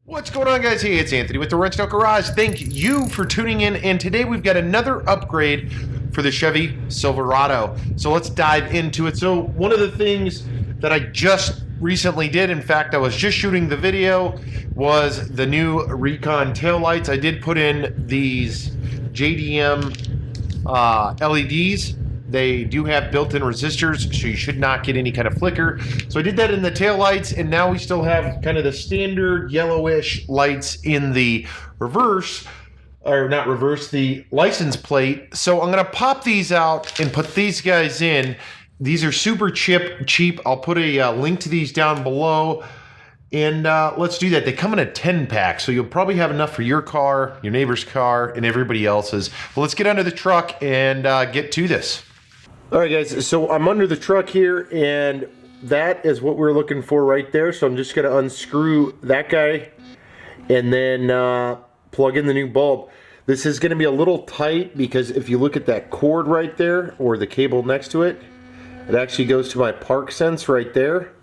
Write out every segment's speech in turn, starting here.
What's going on, guys? Hey, it's Anthony with the Wrenched Out Garage. Thank you for tuning in, and today we've got another upgrade for the Chevy Silverado. So let's dive into it. So one of the things that I just recently did, in fact, I was just shooting the video, was the new Recon taillights. I did put in these JDM LEDs. They do have built-in resistors, so you should not get any kind of flicker. So I did that in the taillights, and now we still have kind of the standard yellowish lights in the reverse, or not reverse, the license plate. So I'm gonna pop these out and put these guys in. These are super cheap. I'll put a link to these down below. And let's do that. They come in a 10-pack, so you'll probably have enough for your car, your neighbor's car, and everybody else's. Well, let's get under the truck and get to this. All right, guys, so I'm under the truck here, and that is what we're looking for right there. So I'm just gonna unscrew that guy and then plug in the new bulb. This is gonna be a little tight because if you look at that cord right there, or the cable next to it, it actually goes to my park sense right there,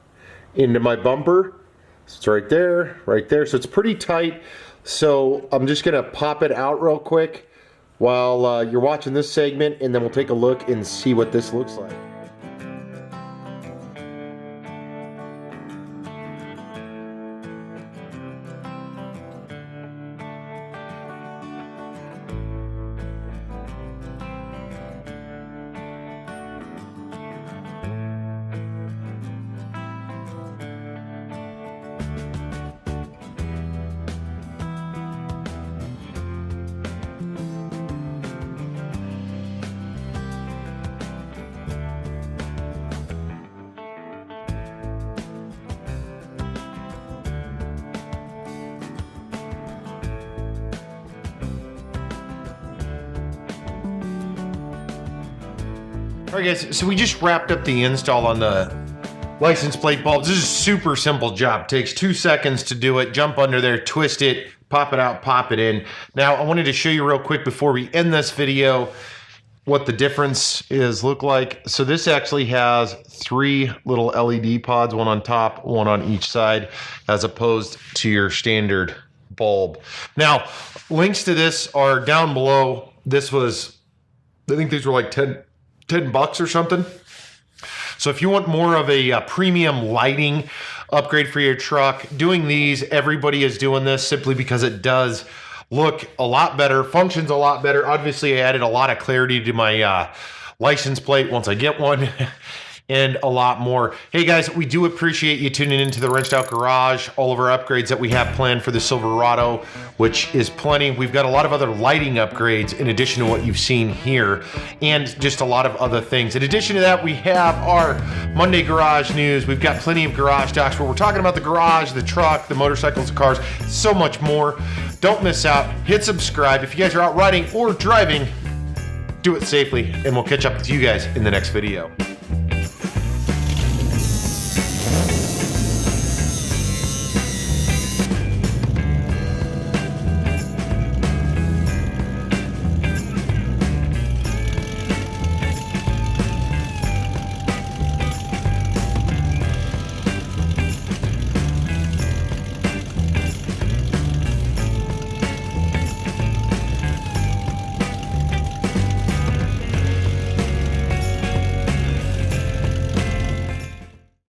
into my bumper. So it's right there, right there. So it's pretty tight. So I'm just gonna pop it out real quick while you're watching this segment, and then we'll take a look and see what this looks like. All right, guys, so we just wrapped up the install on the license plate bulbs. This is a super simple job. It takes 2 seconds to do it. Jump under there, twist it, pop it out, pop it in. Now, I wanted to show you real quick before we end this video what the difference look like. So this actually has 3 little LED pods, one on top, one on each side, as opposed to your standard bulb. Now, links to this are down below. This was, I think these were like 10 bucks or something. So if you want more of a premium lighting upgrade for your truck, doing these, everybody is doing this simply because it does look a lot better, functions a lot better. Obviously, I added a lot of clarity to my license plate once I get one. And a lot more. Hey guys, we do appreciate you tuning into the Wrenched Out Garage, all of our upgrades that we have planned for the Silverado, which is plenty. We've got a lot of other lighting upgrades in addition to what you've seen here, and just a lot of other things. In addition to that, we have our Monday Garage News. We've got plenty of garage talks where we're talking about the garage, the truck, the motorcycles, the cars, so much more. Don't miss out. Hit subscribe. If you guys are out riding or driving, do it safely, and we'll catch up with you guys in the next video.